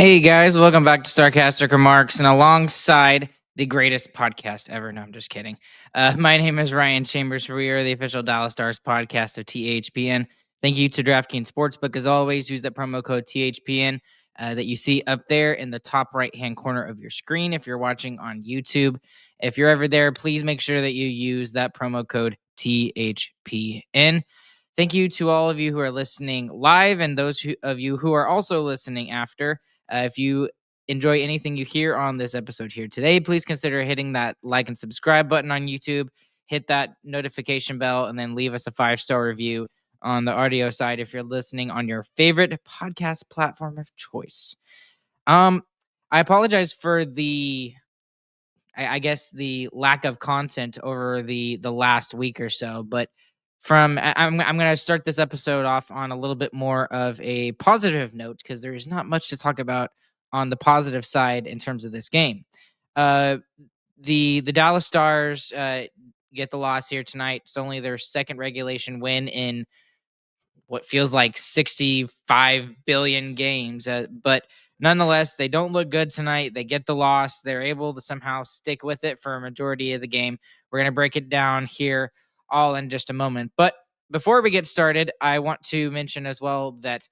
Hey guys, welcome back to Starcastic Remarks, and alongside the greatest podcast ever. No, I'm just kidding. My name is Ryan Chambers. We are the official Dallas Stars podcast of THPN. Thank you to DraftKings Sportsbook as always. Use that promo code THPN that you see up there in the top right-hand corner of your screen if you're watching on YouTube. If you're ever there, please make sure that you use that promo code THPN. Thank you to all of you who are listening live and those of you who are also listening after. If you enjoy anything you hear on this episode here today, please consider hitting that like and subscribe button on YouTube, hit that notification bell, and then leave us a 5-star review on the audio side if you're listening on your favorite podcast platform of choice. I apologize for the the lack of content over the last week or so, but I'm going to start this episode off on a little bit more of a positive note because there's not much to talk about on the positive side in terms of this game. The Dallas Stars get the loss here tonight. It's only their second regulation win in what feels like 65 billion games, but nonetheless, they don't look good tonight. They get the loss. They're able to somehow stick with it for a majority of the game. We're going to break it down here all in just a moment. But before we get started, I want to mention as well that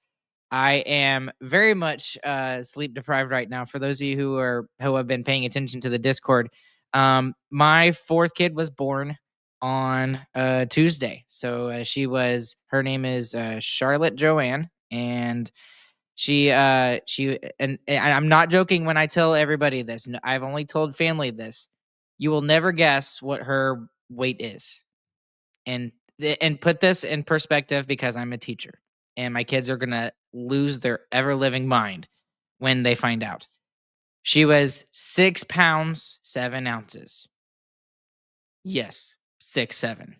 I am very much sleep deprived right now. For those of you who have been paying attention to the Discord, my fourth kid was born on Tuesday. So her name is Charlotte Joanne, and and I'm not joking when I tell everybody this. I've only told family this. You will never guess what her weight is. And put this in perspective because I'm a teacher and my kids are going to lose their ever living mind when they find out. She was 6 pounds, 7 ounces. Yes, 6'7".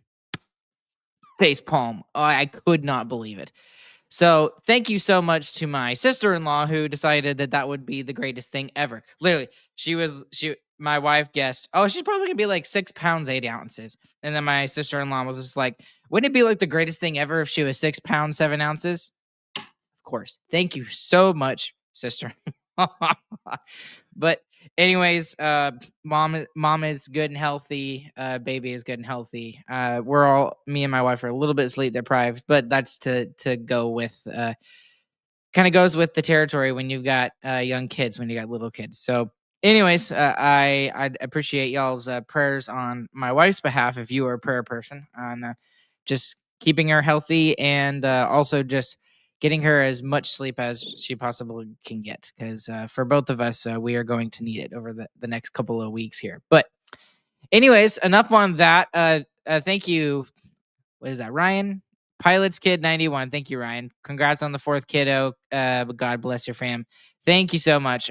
Face palm. Oh, I could not believe it. So thank you so much to my sister-in-law who decided that would be the greatest thing ever. Literally, my wife guessed, oh, she's probably gonna be like 6 pounds, 8 ounces. And then my sister-in-law was just like, wouldn't it be like the greatest thing ever if she was 6 pounds, 7 ounces? Of course. Thank you so much, sister. But anyways, mom is good and healthy. Baby is good and healthy. Me and my wife are a little bit sleep deprived, but that's to go with kind of goes with the territory when you've got young kids, when you got little kids. So anyways, I appreciate y'all's prayers on my wife's behalf if you are a prayer person, on just keeping her healthy and also just getting her as much sleep as she possibly can get, because for both of us, we are going to need it over the next couple of weeks here. But anyways, enough on that. Thank you. What is that, Ryan? Pilot's Kid 91. Thank you, Ryan. Congrats on the fourth kiddo. God bless your fam. Thank you so much.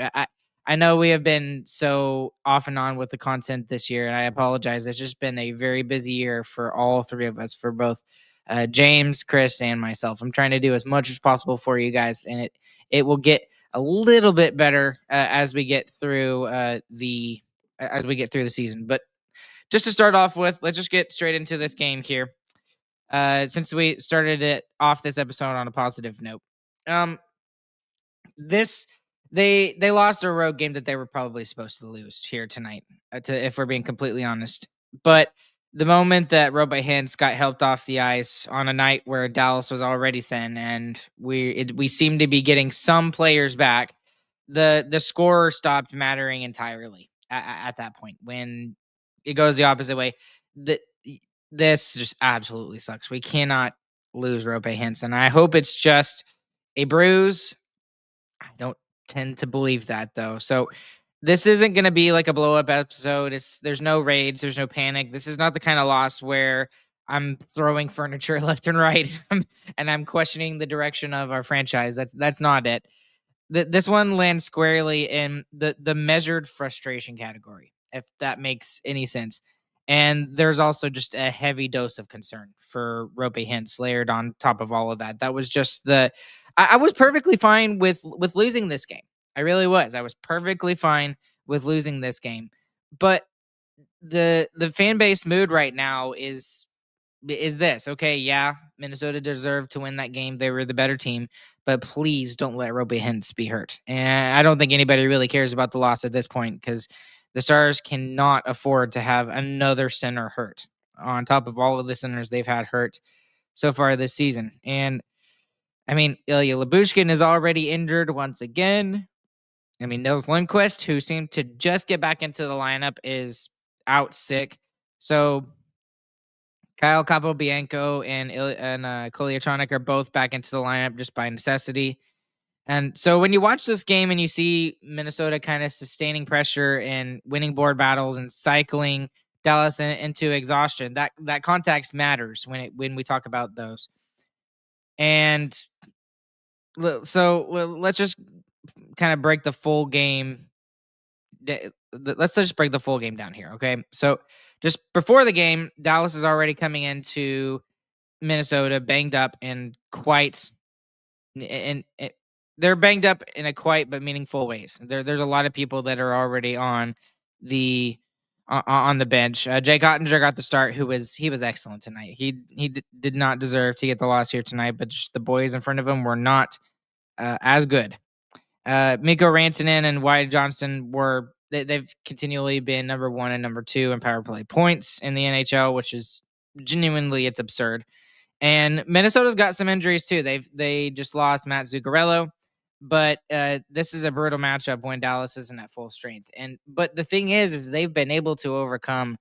I know we have been so off and on with the content this year, and I apologize. It's just been a very busy year for all three of us, for both James, Chris, and myself. I'm trying to do as much as possible for you guys, and it will get a little bit better as we get through the season. But just to start off with, let's just get straight into this game here. Since we started it off this episode on a positive note, they lost a road game that they were probably supposed to lose here tonight, if we're being completely honest. But the moment that Roope Hintz got helped off the ice on a night where Dallas was already thin, and we seemed to be getting some players back, the score stopped mattering entirely at that point. When it goes the opposite way, this just absolutely sucks. We cannot lose Roope Hintz, and I hope it's just a bruise. I don't tend to believe that, though. So this isn't going to be like a blow-up episode. There's no rage, there's no panic. This is not the kind of loss where I'm throwing furniture left and right and I'm questioning the direction of our franchise. That's not it. This one lands squarely in the measured frustration category, if that makes any sense. And there's also just a heavy dose of concern for Roope Hintz layered on top of all of that. That was just I was perfectly fine with losing this game. I really was. I was perfectly fine with losing this game. But the fan base mood right now is this. Okay, yeah, Minnesota deserved to win that game. They were the better team. but please don't let Roope Hintz be hurt. And I don't think anybody really cares about the loss at this point because the Stars cannot afford to have another center hurt on top of all of the centers they've had hurt so far this season. And I mean, Ilya Lyubushkin is already injured once again. I mean, Nils Lundqvist, who seemed to just get back into the lineup, is out sick. So Kyle Capobianco and Koliatronic are both back into the lineup just by necessity. And so when you watch this game and you see Minnesota kind of sustaining pressure and winning board battles and cycling Dallas into exhaustion, that context matters when we talk about those. And so let's just kind of break the full game. Let's just break the full game down here, okay? So just before the game, Dallas is already coming into Minnesota banged up and quite and they're banged up in a quite but meaningful ways. There's a lot of people that are already on the bench. Jake Oettinger got the start. He was excellent tonight. He did not deserve to get the loss here tonight, but just the boys in front of him were not as good. Mikko Rantanen and Wyatt Johnston they've continually been number 1 and number 2 in power play points in the NHL, which is genuinely it's absurd. And Minnesota's got some injuries too. They just lost Matt Zuccarello, but this is a brutal matchup when Dallas isn't at full strength. But the thing is they've been able to overcome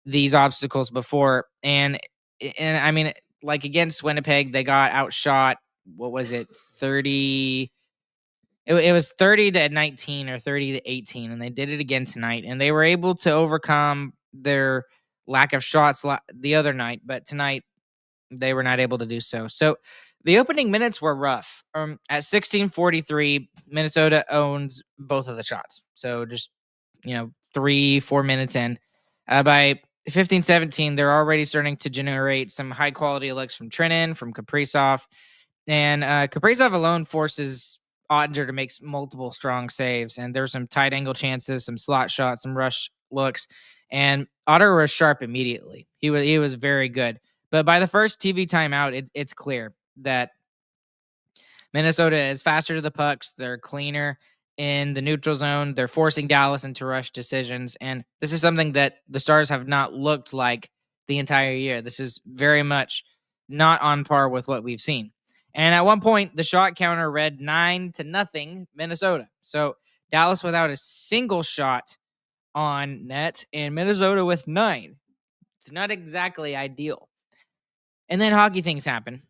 these obstacles before. And I mean, like against Winnipeg, they got outshot. What was it? 30. It was 30-19 or 30-18, and they did it again tonight. And they were able to overcome their lack of shots the other night, but tonight they were not able to do so. So the opening minutes were rough. At 16:43, Minnesota owns both of the shots. So just 3-4 minutes in, by 15-17, they're already starting to generate some high quality looks from Trenin, from Kaprizov, and Kaprizov alone forces Ottinger to make multiple strong saves. And there's some tight angle chances, some slot shots, some rush looks, and Ottinger was sharp immediately. He was very good. But by the first TV timeout, it's clear that Minnesota is faster to the pucks. They're cleaner in the neutral zone. They're forcing Dallas into rush decisions. And this is something that the Stars have not looked like the entire year. This is very much not on par with what we've seen. And at one point, the shot counter read 9-0 Minnesota. So Dallas without a single shot on net and Minnesota with 9. It's not exactly ideal. And then hockey things happen.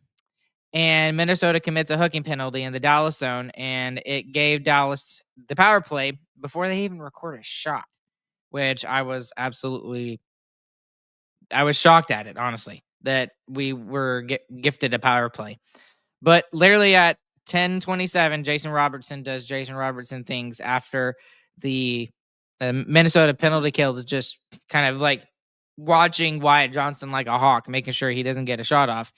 And Minnesota commits a hooking penalty in the Dallas zone, and it gave Dallas the power play before they even record a shot, which I was shocked at it, honestly, that we were gifted a power play. But literally at 10:27, Jason Robertson does Jason Robertson things after the Minnesota penalty kill is just kind of like watching Wyatt Johnston like a hawk, making sure he doesn't get a shot off.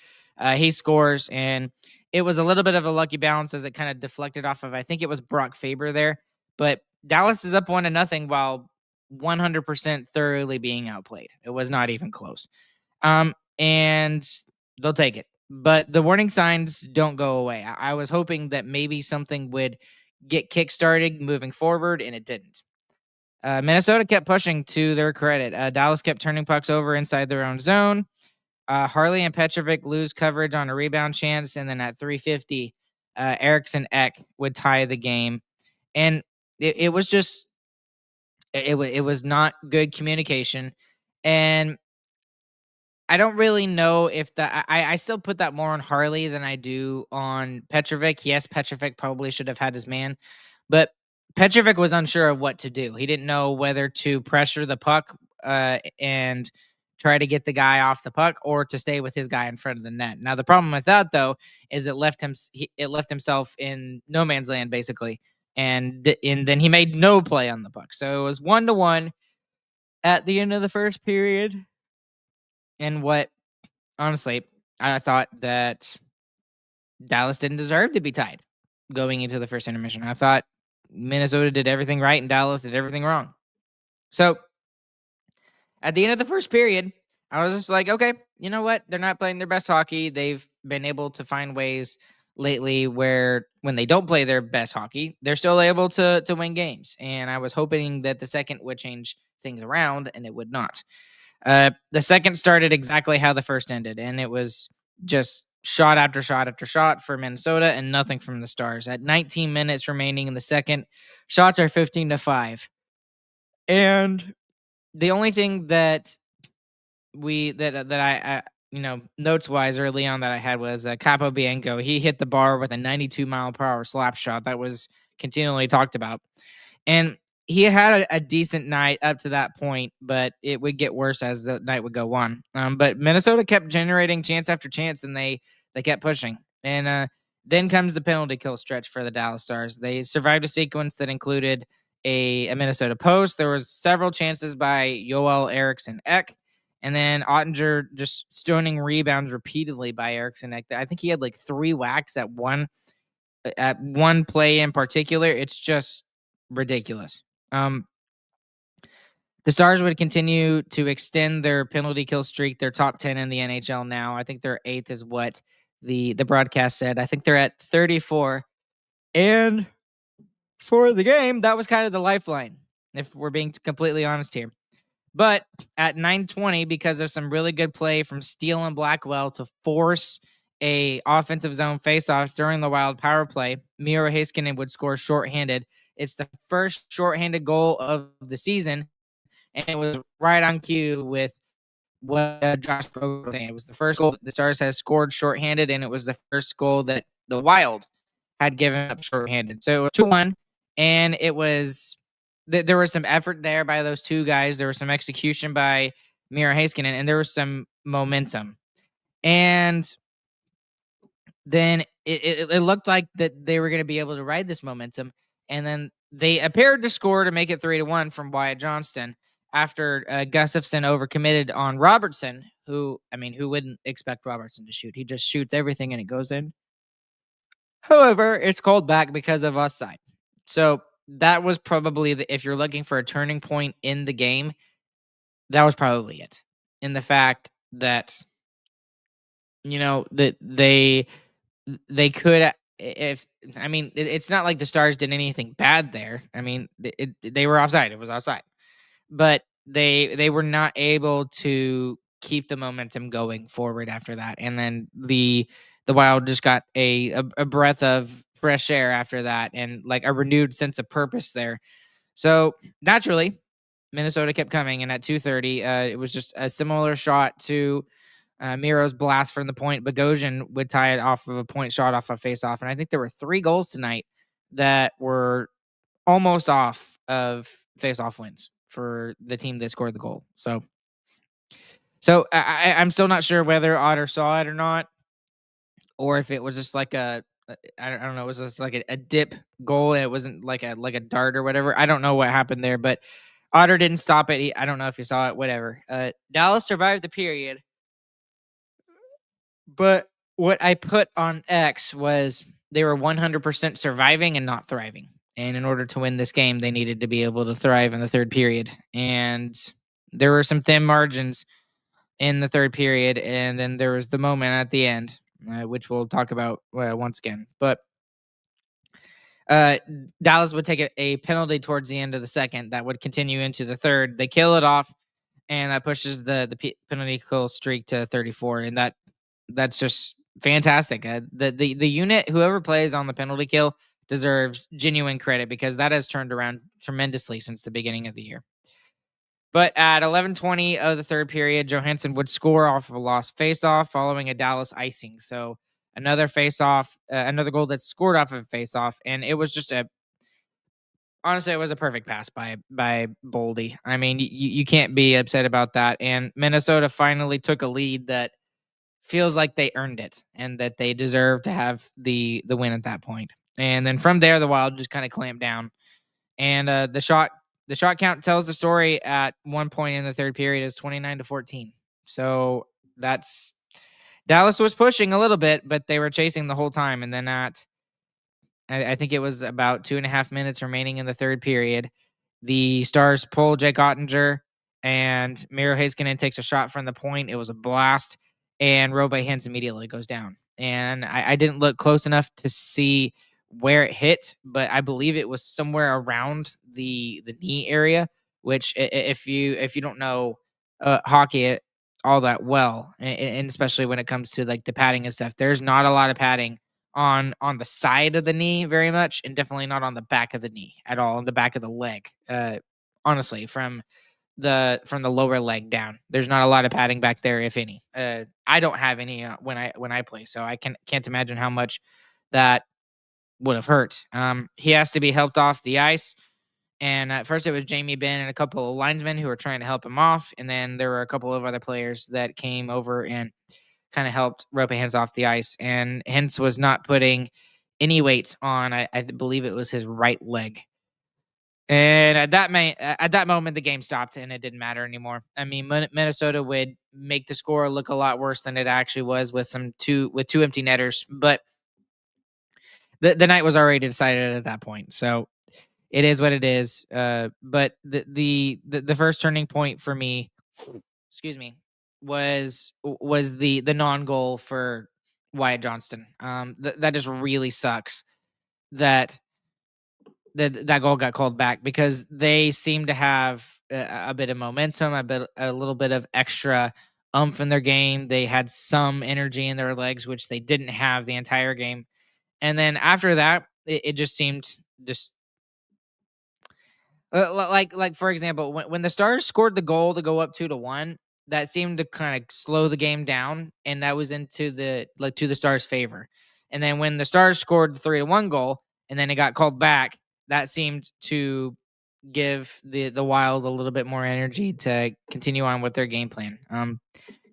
He scores, and it was a little bit of a lucky bounce as it kind of deflected off of, I think it was Brock Faber there. But Dallas is up 1-0 while 100% thoroughly being outplayed. It was not even close. And they'll take it. But the warning signs don't go away. I was hoping that maybe something would get kickstarted moving forward, and it didn't. Minnesota kept pushing to their credit. Dallas kept turning pucks over inside their own zone. Harley and Petrovic lose coverage on a rebound chance, and then at 3:50, Eriksson Ek would tie the game. And it was just it was not good communication. And I don't really know if I still put that more on Harley than I do on Petrovic. Yes, Petrovic probably should have had his man, but Petrovic was unsure of what to do. He didn't know whether to pressure the puck and try to get the guy off the puck or to stay with his guy in front of the net. Now, the problem with that, though, is it left himself in no man's land, basically, and then he made no play on the puck. So it was 1-1 at the end of the first period. And honestly, I thought that Dallas didn't deserve to be tied going into the first intermission. I thought Minnesota did everything right and Dallas did everything wrong. So at the end of the first period, I was just like, okay, you know what? They're not playing their best hockey. They've been able to find ways lately where when they don't play their best hockey, they're still able to win games. And I was hoping that the second would change things around, and it would not. The second started exactly how the first ended, and it was just shot after shot after shot for Minnesota and nothing from the Stars. At 19 minutes remaining in the second, shots are 15-5. And the only thing that I notes wise early on that I had was Capo Bianco. He hit the bar with a 92-mile-per-hour slap shot that was continually talked about, and he had a decent night up to that point, but it would get worse as the night would go on. But Minnesota kept generating chance after chance, and they kept pushing. And then comes the penalty kill stretch for the Dallas Stars. They survived a sequence that included a Minnesota post. There was several chances by Joel Eriksson Ek, and then Oettinger just stoning rebounds repeatedly by Eriksson Ek. I think he had like 3 whacks at one play in particular. It's just ridiculous. The Stars would continue to extend their penalty kill streak. They're top 10 in the NHL now. I think they're 8th is what the broadcast said. I think they're at 34. And for the game, that was kind of the lifeline, if we're being completely honest here. But at 9:20, because of some really good play from Steele and Blackwell to force a offensive zone faceoff during the Wild power play, Miro Heiskanen would score shorthanded. It's the first shorthanded goal of the season, and it was right on cue with what Josh Brogan was saying. It was the first goal that the Stars has scored shorthanded, and it was the first goal that the Wild had given up shorthanded. So it was 2-1, and it was there was some effort there by those two guys. There was some execution by Miro Heiskanen, and there was some momentum. And then it looked like that they were going to be able to ride this momentum, and then they appeared to score to make it 3-1 from Wyatt Johnston after Gustafsson overcommitted on Robertson, who wouldn't expect Robertson to shoot? He just shoots everything and it goes in. However, it's called back because of offside. So that was probably if you're looking for a turning point in the game, that was probably it. In the fact that that they could, it's not like the Stars did anything bad there. They were offside. It was offside. But they were not able to keep the momentum going forward after that. And then the Wild just got a breath of fresh air after that, and like a renewed sense of purpose there. So naturally, Minnesota kept coming, and at 2:30, it was just a similar shot to Miro's blast from the point. Bogosian would tie it off of a point shot off a face-off, and I think there were 3 goals tonight that were almost off of face-off wins for the team that scored the goal. So I'm still not sure whether Otter saw it or not, or if it was just like I don't know, it was just like a dip goal, and it wasn't like a dart or whatever. I don't know what happened there, but Otter didn't stop it. I don't know if he saw it, whatever. Dallas survived the period, but what I put on X was they were 100% surviving and not thriving. And in order to win this game, they needed to be able to thrive in the third period. And there were some thin margins in the third period. And then there was the moment at the end, which we'll talk about once again. But Dallas would take a penalty towards the end of the second that would continue into the third. They kill it off, and that pushes the penalty kill streak to 34. And that's just fantastic. The unit, whoever plays on the penalty kill, deserves genuine credit because that has turned around tremendously since the beginning of the year. But at 11:20 of the third period, Johansson would score off of a lost faceoff following a Dallas icing. So another faceoff, another goal that's scored off of a faceoff, and it was just honestly, it was a perfect pass by Boldy. I mean, you can't be upset about that. And Minnesota finally took a lead that feels like they earned it and that they deserve to have the win at that point. And then from there, the Wild just kind of clamped down. And the shot count tells the story at one point in the third period is 29-14. So that's Dallas was pushing a little bit, but they were chasing the whole time. And then I think it was about 2.5 minutes remaining in the third period, the Stars pull Jake Oettinger, and Miro Heiskanen takes a shot from the point. It was a blast. and Roope Hintz immediately goes down. And I didn't look close enough to see where it hit, but I believe it was somewhere around the knee area. Which, if you don't know hockey all that well, and especially when it comes to like the padding and stuff, there's not a lot of padding on the side of the knee very much, and definitely not on the back of the knee at all, on the back of the leg. Honestly, from the lower leg down. There's not a lot of padding back there, if any. I don't have any when I play, so I can't imagine how much that would have hurt. He has to be helped off the ice, and at first it was Jamie Benn and a couple of linesmen who were trying to help him off, and then there were a couple of other players that came over and kind of helped Rope Hands off the ice, and Hence was not putting any weight on. I believe it was his right leg. And at that moment, the game stopped, and it didn't matter anymore. I mean, Minnesota would make the score look a lot worse than it actually was with two empty netters. But the night was already decided at that point, so it is what it is. But the first turning point for me, excuse me, was the non goal for Wyatt Johnston. That just really sucks that that goal got called back because they seem to have a bit of momentum, a little bit of extra umph in their game. They had some energy in their legs, which they didn't have the entire game. And then after that, it just seemed just like for example, when the Stars scored the goal to go up 2-1, that seemed to kind of slow the game down, and that was into to the Stars' favor. And then when the Stars scored the 3-1 goal, and then it got called back, that seemed to give the Wild a little bit more energy to continue on with their game plan.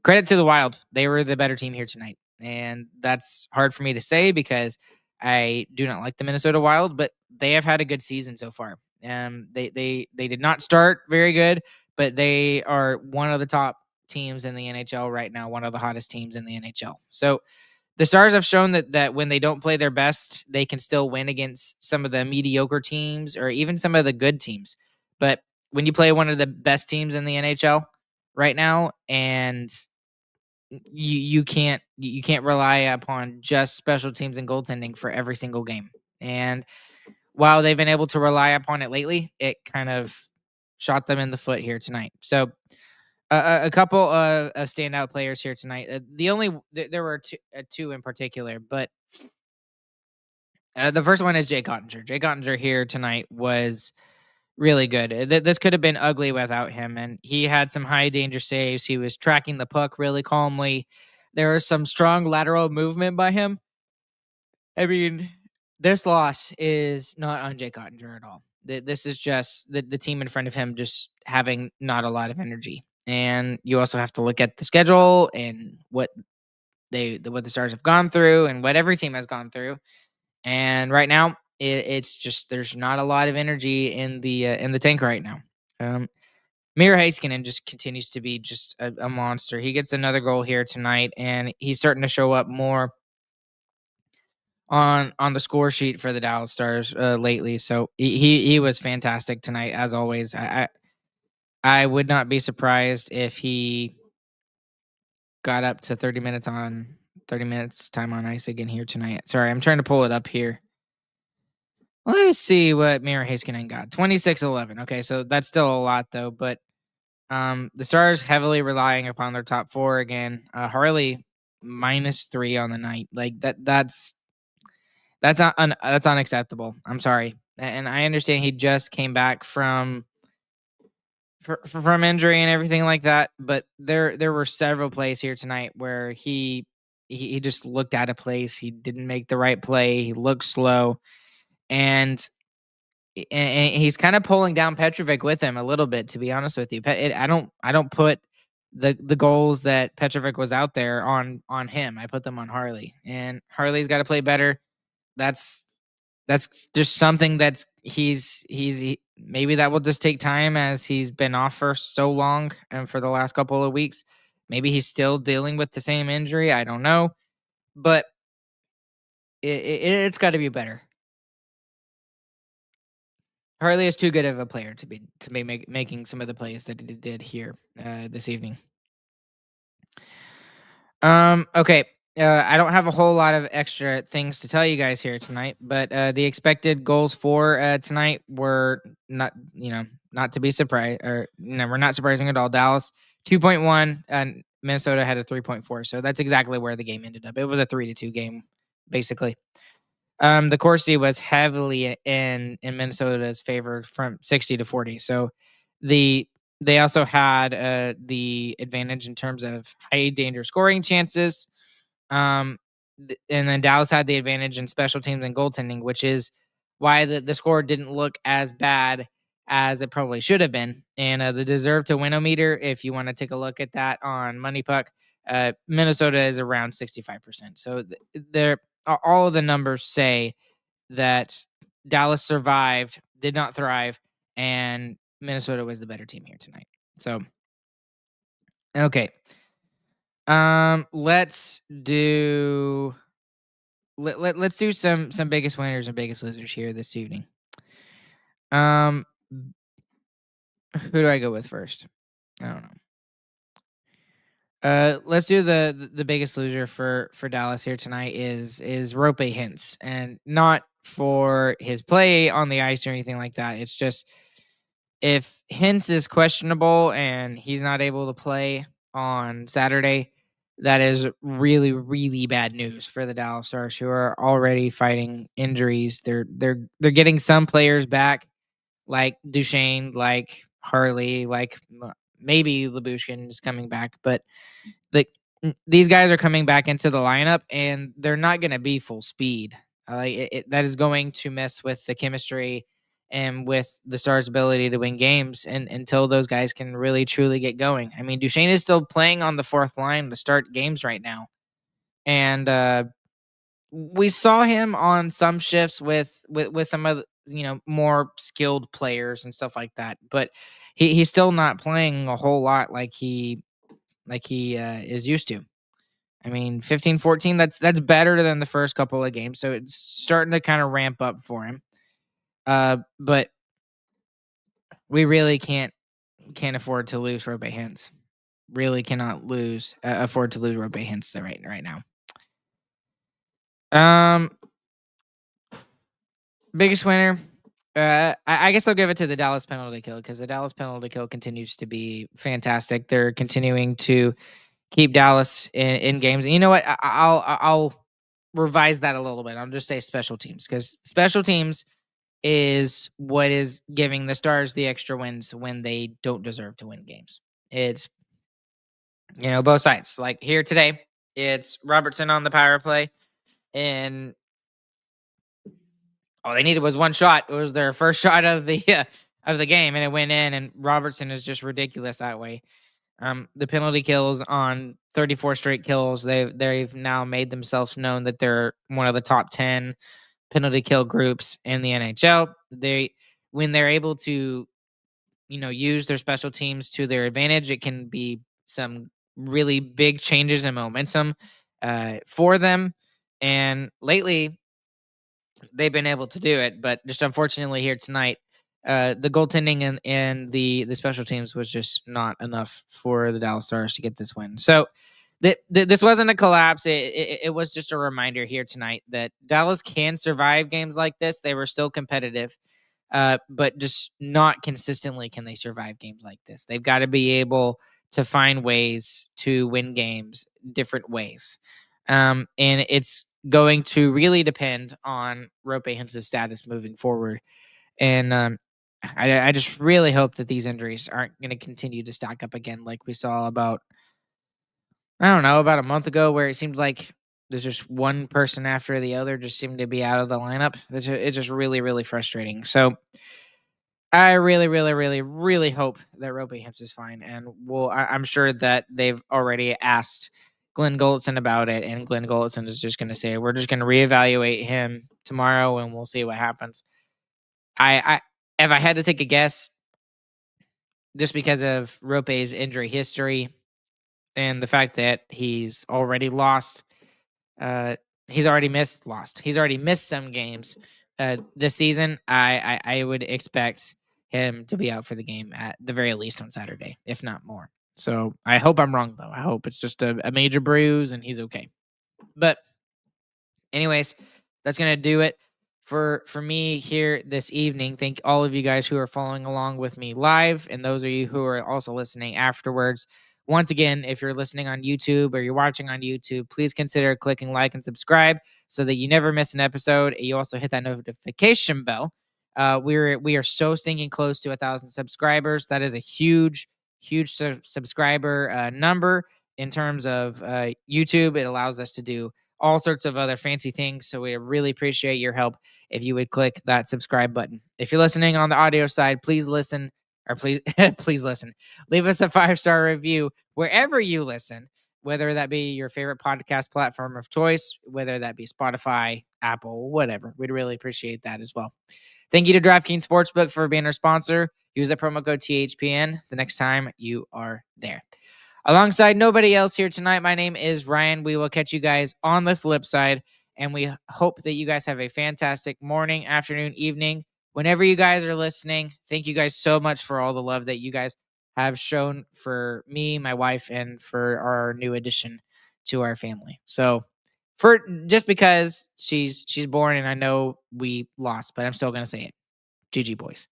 Credit to the Wild; they were the better team here tonight, and that's hard for me to say because I do not like the Minnesota Wild, but they have had a good season so far. They did not start very good, but they are one of the top teams in the NHL right now, one of the hottest teams in the NHL. So the Stars have shown that when they don't play their best, they can still win against some of the mediocre teams or even some of the good teams. But when you play one of the best teams in the NHL right now, and you can't rely upon just special teams and goaltending for every single game. And while they've been able to rely upon it lately, it kind of shot them in the foot here tonight. So a couple of standout players here tonight. There were two in particular, but the first one is Jake Oettinger. Jake Oettinger here tonight was really good. This could have been ugly without him, and he had some high danger saves. He was tracking the puck really calmly. There was some strong lateral movement by him. I mean, this loss is not on Jake Oettinger at all. This is just the team in front of him just having not a lot of energy. And you also have to look at the schedule and what what the Stars have gone through and what every team has gone through. And right now, it's just there's not a lot of energy in the tank right now. Miro Heiskanen just continues to be just a monster. He gets another goal here tonight, and he's starting to show up more on the score sheet for the Dallas Stars lately. So he was fantastic tonight, as always. I would not be surprised if he got up to 30 minutes time on ice again here tonight. Sorry, I'm trying to pull it up here. Let's see what Miro Heiskanen got. 26-11. Okay, so that's still a lot though, but the Stars heavily relying upon their top four again. Harley -3 on the night. Like that's unacceptable. I'm sorry. And I understand he just came back from injury and everything like that, but there were several plays here tonight where he just looked out of place. He didn't make the right play. He looked slow, and he's kind of pulling down Petrovic with him a little bit, to be honest with you. I don't put the goals that Petrovic was out there on him. I put them on Harley, and Harley's got to play better. That's just something that's maybe that will just take time as he's been off for so long and for the last couple of weeks. Maybe he's still dealing with the same injury. I don't know, but it's got to be better. Harley is too good of a player to be making some of the plays that he did here this evening. Okay. I don't have a whole lot of extra things to tell you guys here tonight, but the expected goals for tonight were not, not to be surprised, or we're not surprising at all. Dallas 2.1, and Minnesota had a 3.4. So that's exactly where the game ended up. It was a 3-2 game, basically. The Corsi was heavily in Minnesota's favor from 60-40. So the they also had the advantage in terms of high danger scoring chances. Um, and then Dallas had the advantage in special teams and goaltending, which is why the score didn't look as bad as it probably should have been. And the deserve to win-o-meter, if you want to take a look at that on Money Puck, Minnesota is around 65%. So they're all of the numbers say that Dallas survived, did not thrive, and Minnesota was the better team here tonight. So, okay. Let's do let's do some biggest winners and biggest losers here this evening. Um, who do I go with first? I don't know. Let's do the biggest loser for Dallas here tonight is Roope Hintz, and not for his play on the ice or anything like that. It's just if Hintz is questionable and he's not able to play on Saturday, that is really, really bad news for the Dallas Stars, who are already fighting injuries. They're getting some players back, like Duchesne, like Harley, like maybe Labushkin is coming back, but like these guys are coming back into the lineup and they're not going to be full speed. That is going to mess with the chemistry and with the Stars' ability to win games, and until those guys can really truly get going. I mean, Duchesne is still playing on the fourth line to start games right now, and we saw him on some shifts with some of the, more skilled players and stuff like that, but he's still not playing a whole lot like he is used to. I mean, 15-14, that's better than the first couple of games, so it's starting to kind of ramp up for him. But we really can't afford to lose Roope Hintz. Really cannot afford to lose Roope Hintz right now. Um, biggest winner. I guess I'll give it to the Dallas penalty kill, because the Dallas penalty kill continues to be fantastic. They're continuing to keep Dallas in games. And you know what? I'll revise that a little bit. I'll just say special teams, because special teams is what is giving the Stars the extra wins when they don't deserve to win games. It's both sides. Like here today, it's Robertson on the power play, and all they needed was one shot. It was their first shot of the game, and it went in. And Robertson is just ridiculous that way. The penalty kills on 34 straight kills. They've now made themselves known that they're one of the top 10 penalty kill groups in the NHL. When they're able to, use their special teams to their advantage, it can be some really big changes in momentum for them. And lately, they've been able to do it, but just unfortunately here tonight, the goaltending and the special teams was just not enough for the Dallas Stars to get this win. So this wasn't a collapse. It was just a reminder here tonight that Dallas can survive games like this. They were still competitive, but just not consistently can they survive games like this. They've got to be able to find ways to win games different ways. And it's going to really depend on Roope Hintz's status moving forward. And I just really hope that these injuries aren't going to continue to stack up again, like we saw about a month ago, where it seemed like there's just one person after the other just seemed to be out of the lineup. It's just really, really frustrating. So I really, really, really, really hope that Roope Hintz is fine, and I'm sure that they've already asked Glenn Gulletson about it, and Glenn Gulletson is just going to say, "We're just going to reevaluate him tomorrow, and we'll see what happens." I if I had to take a guess, just because of Rope's injury history and the fact that he's already lost, he's already missed some games this season. I would expect him to be out for the game at the very least on Saturday, if not more. So I hope I'm wrong, though. I hope it's just a major bruise and he's okay. But anyways, that's gonna do it for me here this evening. Thank all of you guys who are following along with me live, and those of you who are also listening afterwards. Once again, if you're listening on YouTube or you're watching on YouTube, please consider clicking like and subscribe so that you never miss an episode. You also hit that notification bell. We are so stinking close to 1,000 subscribers. That is a huge subscriber number in terms of YouTube. It allows us to do all sorts of other fancy things. So we really appreciate your help if you would click that subscribe button. If you're listening on the audio side, please listen, or please please listen. Leave us a 5-star review wherever you listen, whether that be your favorite podcast platform of choice, whether that be Spotify, Apple, whatever. We'd really appreciate that as well. Thank you to DraftKings Sportsbook for being our sponsor. Use the promo code THPN the next time you are there. Alongside nobody else here tonight, my name is Ryan. We will catch you guys on the flip side, and we hope that you guys have a fantastic morning, afternoon, evening, whenever you guys are listening. Thank you guys so much for all the love that you guys have shown for me, my wife, and for our new addition to our family. So, for just because she's born, and I know we lost, but I'm still gonna say it. GG boys.